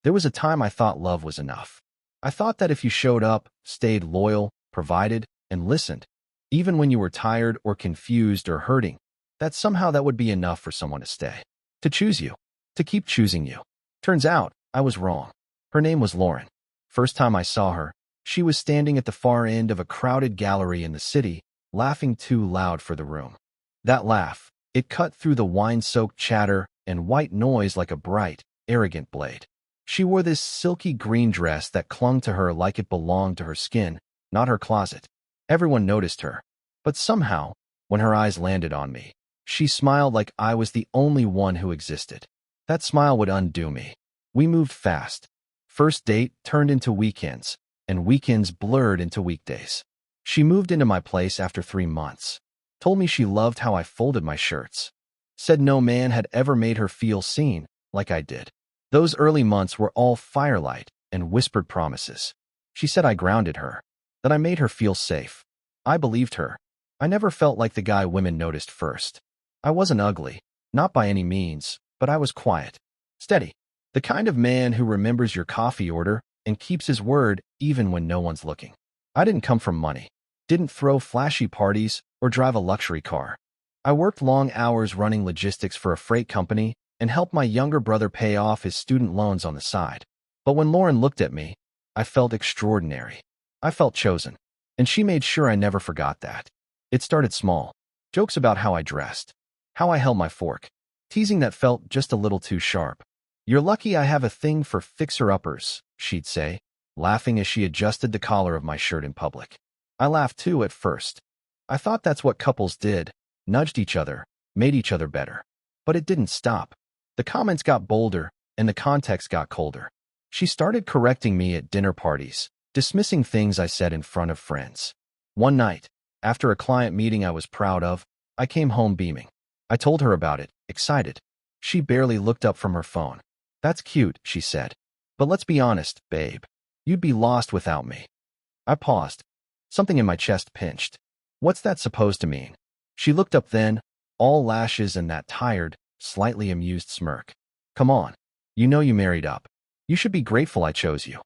There was a time I thought love was enough. I thought that if you showed up, stayed loyal, provided, and listened, even when you were tired or confused or hurting, that somehow that would be enough for someone to stay, to choose you, to keep choosing you. Turns out, I was wrong. Her name was Lauren. First time I saw her, she was standing at the far end of a crowded gallery in the city, laughing too loud for the room. That laugh, it cut through the wine-soaked chatter and white noise like a bright, arrogant blade. She wore this silky green dress that clung to her like it belonged to her skin, not her closet. Everyone noticed her. But somehow, when her eyes landed on me, she smiled like I was the only one who existed. That smile would undo me. We moved fast. First date turned into weekends, and weekends blurred into weekdays. She moved into my place after 3 months. Told me she loved how I folded my shirts. Said no man had ever made her feel seen like I did. Those early months were all firelight and whispered promises. She said I grounded her, that I made her feel safe. I believed her. I never felt like the guy women noticed first. I wasn't ugly, not by any means, but I was quiet, steady. The kind of man who remembers your coffee order and keeps his word even when no one's looking. I didn't come from money, didn't throw flashy parties or drive a luxury car. I worked long hours running logistics for a freight company and helped my younger brother pay off his student loans on the side. But when Lauren looked at me, I felt extraordinary. I felt chosen, and she made sure I never forgot that. It started small. Jokes about how I dressed, how I held my fork, teasing that felt just a little too sharp. "You're lucky I have a thing for fixer-uppers," she'd say, laughing as she adjusted the collar of my shirt in public. I laughed too at first. I thought that's what couples did, nudged each other, made each other better. But it didn't stop. The comments got bolder, and the context got colder. She started correcting me at dinner parties, dismissing things I said in front of friends. One night, after a client meeting I was proud of, I came home beaming. I told her about it, excited. She barely looked up from her phone. "That's cute," she said. "But let's be honest, babe. You'd be lost without me." I paused. Something in my chest pinched. What's that supposed to mean? She looked up then, all lashes and that tired, slightly amused smirk. "Come on. You know you married up. You should be grateful I chose you."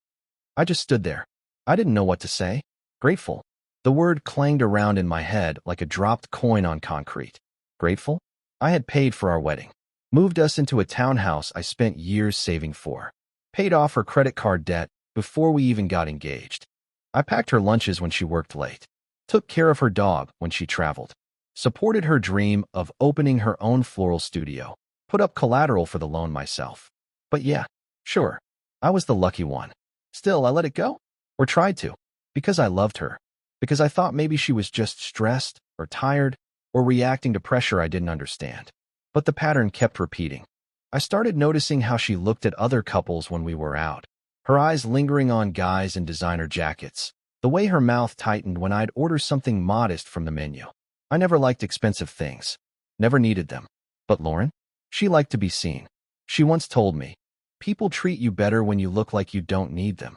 I just stood there. I didn't know what to say. Grateful. The word clanged around in my head like a dropped coin on concrete. Grateful? I had paid for our wedding. Moved us into a townhouse I spent years saving for. Paid off her credit card debt before we even got engaged. I packed her lunches when she worked late. Took care of her dog when she traveled. Supported her dream of opening her own floral studio. Put up collateral for the loan myself. But yeah, sure, I was the lucky one. Still, I let it go. Or tried to. Because I loved her. Because I thought maybe she was just stressed, or tired, or reacting to pressure I didn't understand. But the pattern kept repeating. I started noticing how she looked at other couples when we were out. Her eyes lingering on guys in designer jackets. The way her mouth tightened when I'd order something modest from the menu. I never liked expensive things. Never needed them. But Lauren? She liked to be seen. She once told me, "People treat you better when you look like you don't need them."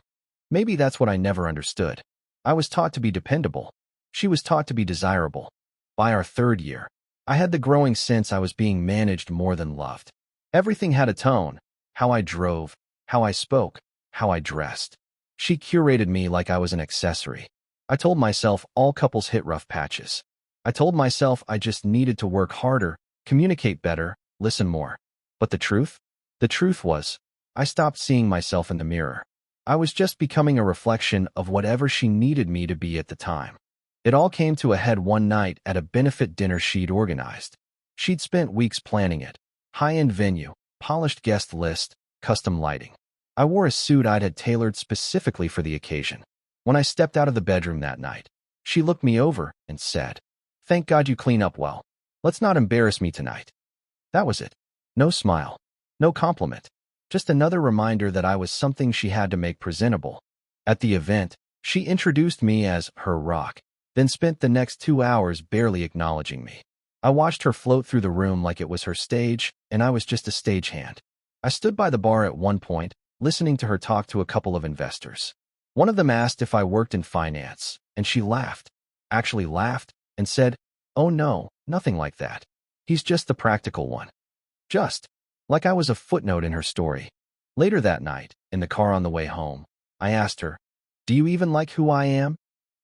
Maybe that's what I never understood. I was taught to be dependable. She was taught to be desirable. By our 3rd year, I had the growing sense I was being managed more than loved. Everything had a tone. How I drove, how I spoke, how I dressed. She curated me like I was an accessory. I told myself all couples hit rough patches. I told myself I just needed to work harder, communicate better, listen more. But the truth? The truth was, I stopped seeing myself in the mirror. I was just becoming a reflection of whatever she needed me to be at the time. It all came to a head one night at a benefit dinner she'd organized. She'd spent weeks planning it. High-end venue, polished guest list, custom lighting. I wore a suit I'd had tailored specifically for the occasion. When I stepped out of the bedroom that night, she looked me over and said, "Thank God you clean up well. Let's not embarrass me tonight." That was it. No smile. No compliment. Just another reminder that I was something she had to make presentable. At the event, she introduced me as her rock, then spent the next 2 hours barely acknowledging me. I watched her float through the room like it was her stage, and I was just a stagehand. I stood by the bar at one point, listening to her talk to a couple of investors. One of them asked if I worked in finance, and she laughed. Actually laughed, and said, "Oh no, nothing like that. He's just the practical one." Just. Like I was a footnote in her story. Later that night, in the car on the way home, I asked her, "Do you even like who I am?"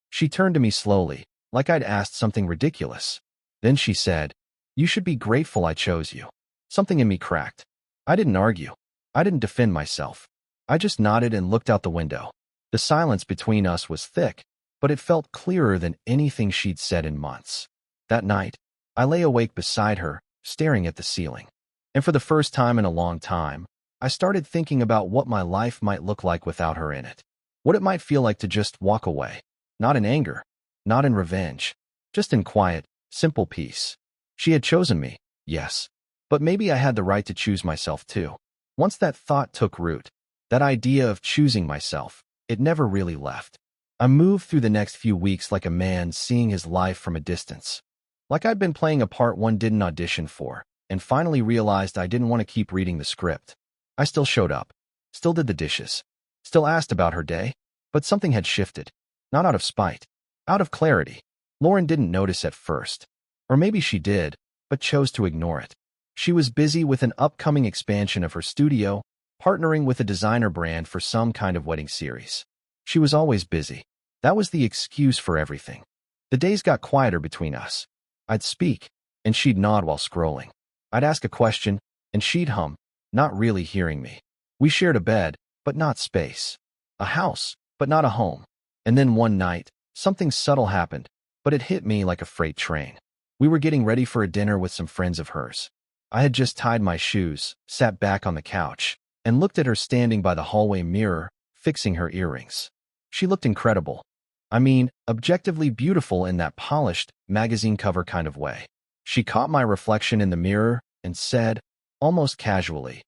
She turned to me slowly, like I'd asked something ridiculous. Then she said, "You should be grateful I chose you." Something in me cracked. I didn't argue. I didn't defend myself. I just nodded and looked out the window. The silence between us was thick, but it felt clearer than anything she'd said in months. That night, I lay awake beside her, staring at the ceiling. And for the first time in a long time, I started thinking about what my life might look like without her in it. What it might feel like to just walk away. Not in anger, not in revenge, just in quiet, simple peace. She had chosen me, yes, but maybe I had the right to choose myself too. Once that thought took root, that idea of choosing myself, it never really left. I moved through the next few weeks like a man seeing his life from a distance. Like I'd been playing a part one didn't audition for, and finally realized I didn't want to keep reading the script. I still showed up, still did the dishes, still asked about her day, but something had shifted. Not out of spite, out of clarity. Lauren didn't notice at first. Or maybe she did, but chose to ignore it. She was busy with an upcoming expansion of her studio, partnering with a designer brand for some kind of wedding series. She was always busy. That was the excuse for everything. The days got quieter between us. I'd speak, and she'd nod while scrolling. I'd ask a question, and she'd hum, not really hearing me. We shared a bed, but not space. A house, but not a home. And then one night, something subtle happened, but it hit me like a freight train. We were getting ready for a dinner with some friends of hers. I had just tied my shoes, sat back on the couch, and looked at her standing by the hallway mirror, fixing her earrings. She looked incredible. I mean, objectively beautiful in that polished, magazine cover kind of way. She caught my reflection in the mirror and said, almost casually,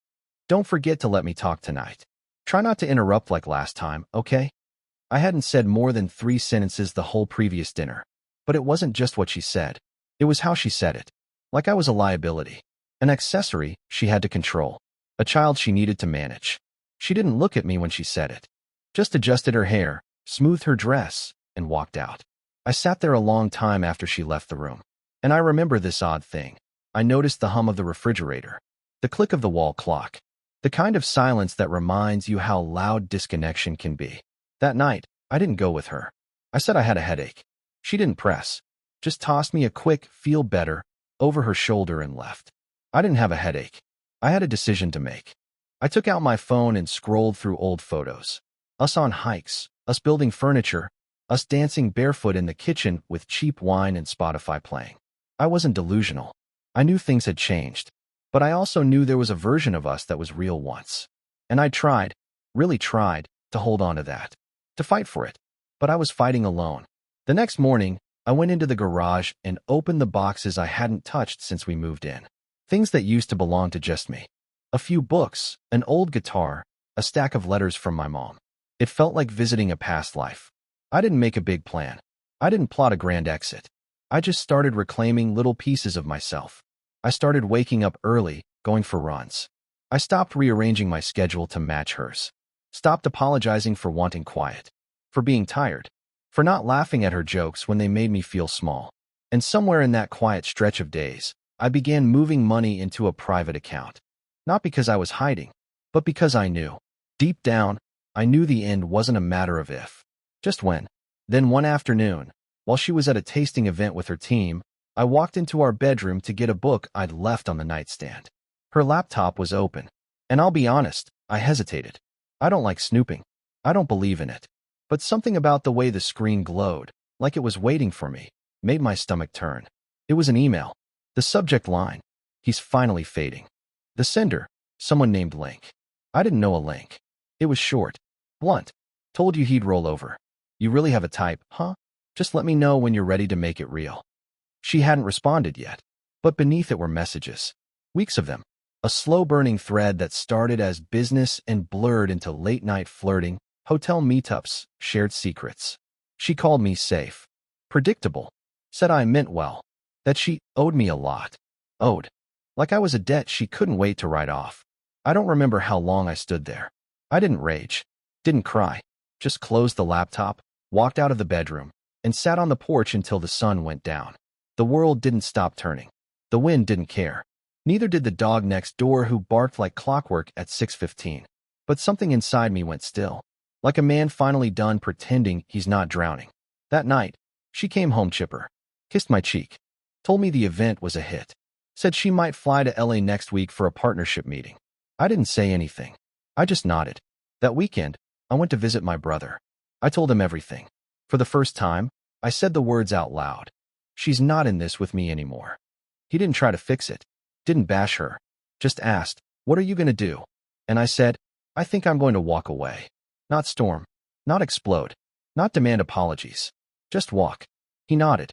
"Don't forget to let me talk tonight. Try not to interrupt like last time, okay?" I hadn't said more than 3 sentences the whole previous dinner. But it wasn't just what she said. It was how she said it. Like I was a liability. An accessory she had to control. A child she needed to manage. She didn't look at me when she said it. Just adjusted her hair, smoothed her dress, and walked out. I sat there a long time after she left the room. And I remember this odd thing. I noticed the hum of the refrigerator. The click of the wall clock. The kind of silence that reminds you how loud disconnection can be. That night, I didn't go with her. I said I had a headache. She didn't press. Just tossed me a quick, feel better, over her shoulder and left. I didn't have a headache. I had a decision to make. I took out my phone and scrolled through old photos. Us on hikes, us building furniture, us dancing barefoot in the kitchen with cheap wine and Spotify playing. I wasn't delusional. I knew things had changed. But I also knew there was a version of us that was real once. And I tried, really tried, to hold on to that. To fight for it. But I was fighting alone. The next morning, I went into the garage and opened the boxes I hadn't touched since we moved in. Things that used to belong to just me. A few books, an old guitar, a stack of letters from my mom. It felt like visiting a past life. I didn't make a big plan. I didn't plot a grand exit. I just started reclaiming little pieces of myself. I started waking up early, going for runs. I stopped rearranging my schedule to match hers. Stopped apologizing for wanting quiet. For being tired. For not laughing at her jokes when they made me feel small. And somewhere in that quiet stretch of days, I began moving money into a private account. Not because I was hiding, but because I knew. Deep down, I knew the end wasn't a matter of if, just when. Then one afternoon, while she was at a tasting event with her team, I walked into our bedroom to get a book I'd left on the nightstand. Her laptop was open. And I'll be honest, I hesitated. I don't like snooping. I don't believe in it. But something about the way the screen glowed, like it was waiting for me, made my stomach turn. It was an email. The subject line, "He's finally fading." The sender, someone named Link. I didn't know a Link. It was short, blunt. Told you he'd roll over. "You really have a type, huh? Just let me know when you're ready to make it real." She hadn't responded yet, but beneath it were messages. Weeks of them. A slow-burning thread that started as business and blurred into late-night flirting, hotel meetups, shared secrets. She called me safe. Predictable. Said I meant well. That she owed me a lot. Owed. Like I was a debt she couldn't wait to write off. I don't remember how long I stood there. I didn't rage. Didn't cry. Just closed the laptop, walked out of the bedroom, and sat on the porch until the sun went down. The world didn't stop turning. The wind didn't care. Neither did the dog next door who barked like clockwork at 6:15. But something inside me went still, like a man finally done pretending he's not drowning. That night, she came home chipper, kissed my cheek, told me the event was a hit, said she might fly to LA next week for a partnership meeting. I didn't say anything. I just nodded. That weekend, I went to visit my brother. I told him everything. For the first time, I said the words out loud. She's not in this with me anymore. He didn't try to fix it, didn't bash her, just asked, "What are you going to do?" And I said, "I think I'm going to walk away. Not storm, not explode, not demand apologies. Just walk." He nodded.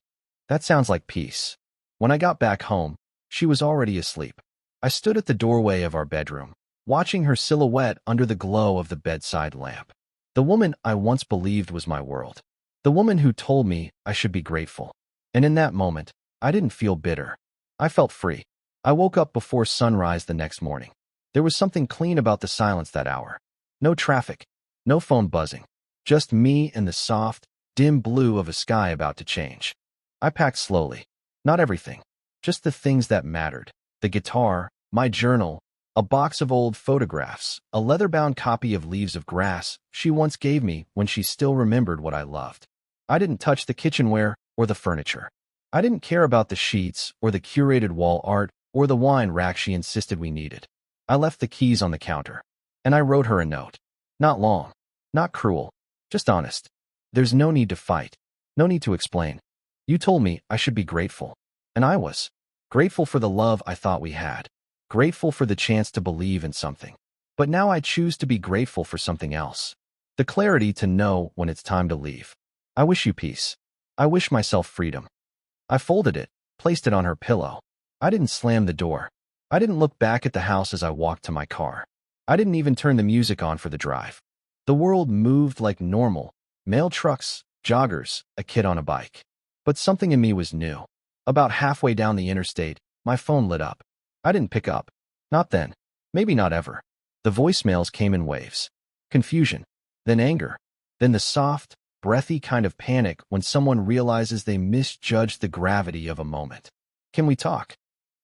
That sounds like peace. When I got back home, she was already asleep. I stood at the doorway of our bedroom, watching her silhouette under the glow of the bedside lamp. The woman I once believed was my world. The woman who told me I should be grateful. And in that moment, I didn't feel bitter. I felt free. I woke up before sunrise the next morning. There was something clean about the silence that hour. No traffic, no phone buzzing, just me and the soft, dim blue of a sky about to change. I packed slowly. Not everything, just the things that mattered. The guitar, my journal, a box of old photographs, a leather-bound copy of Leaves of Grass she once gave me when she still remembered what I loved. I didn't touch the kitchenware or the furniture. I didn't care about the sheets or the curated wall art or the wine rack she insisted we needed. I left the keys on the counter, and I wrote her a note. Not long, not cruel, just honest. There's no need to fight, no need to explain. You told me I should be grateful, and I was. Grateful for the love I thought we had. Grateful for the chance to believe in something. But now I choose to be grateful for something else. The clarity to know when it's time to leave. I wish you peace. I wish myself freedom. I folded it, placed it on her pillow. I didn't slam the door. I didn't look back at the house as I walked to my car. I didn't even turn the music on for the drive. The world moved like normal. Mail trucks, joggers, a kid on a bike. But something in me was new. About halfway down the interstate, my phone lit up. I didn't pick up. Not then. Maybe not ever. The voicemails came in waves. Confusion. Then anger. Then the soft, breathy kind of panic when someone realizes they misjudged the gravity of a moment. "Can we talk?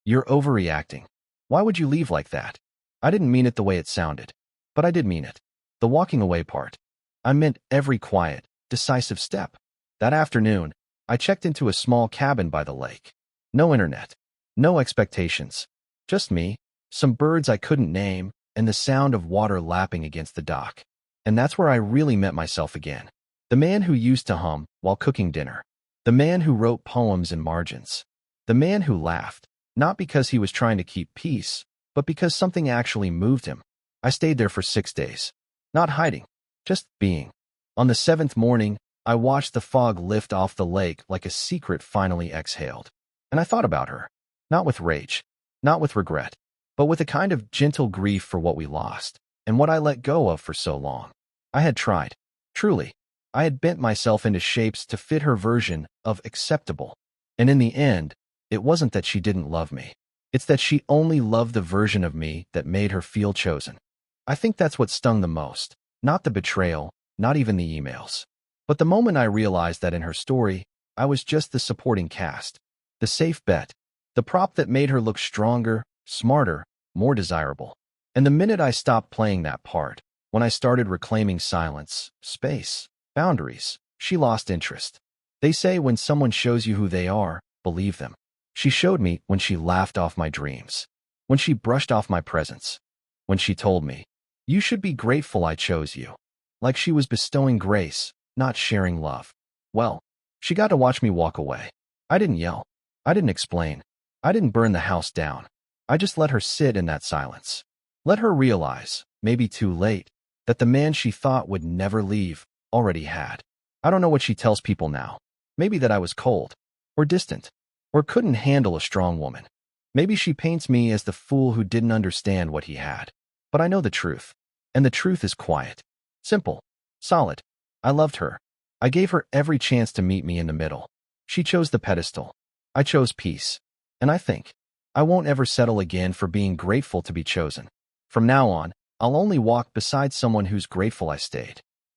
You're overreacting. Why would you leave like that?" I didn't mean it the way it sounded. But I did mean it. The walking away part. I meant every quiet, decisive step. That afternoon, I checked into a small cabin by the lake. No internet. No expectations. Just me, some birds I couldn't name, and the sound of water lapping against the dock. And that's where I really met myself again. The man who used to hum while cooking dinner. The man who wrote poems in margins. The man who laughed, not because he was trying to keep peace, but because something actually moved him. I stayed there for 6 days. Not hiding, just being. On the 7th morning, I watched the fog lift off the lake like a secret finally exhaled. And I thought about her. Not with rage, not with regret, but with a kind of gentle grief for what we lost, and what I let go of for so long. I had tried. Truly. I had bent myself into shapes to fit her version of acceptable. And in the end, it wasn't that she didn't love me. It's that she only loved the version of me that made her feel chosen. I think that's what stung the most. Not the betrayal, not even the emails. But the moment I realized that in her story, I was just the supporting cast. The safe bet. The prop that made her look stronger, smarter, more desirable. And the minute I stopped playing that part, when I started reclaiming silence, space, boundaries, she lost interest. They say when someone shows you who they are, believe them. She showed me when she laughed off my dreams, when she brushed off my presence, when she told me, "You should be grateful I chose you." Like she was bestowing grace, not sharing love. Well, she got to watch me walk away. I didn't yell. I didn't explain. I didn't burn the house down. I just let her sit in that silence. Let her realize, maybe too late, that the man she thought would never leave already had. I don't know what she tells people now. Maybe that I was cold, or distant, or couldn't handle a strong woman. Maybe she paints me as the fool who didn't understand what he had. But I know the truth. And the truth is quiet. Simple. Solid. I loved her. I gave her every chance to meet me in the middle. She chose the pedestal. I chose peace. And I think I won't ever settle again for being grateful to be chosen. From now on, I'll only walk beside someone who's grateful I stayed.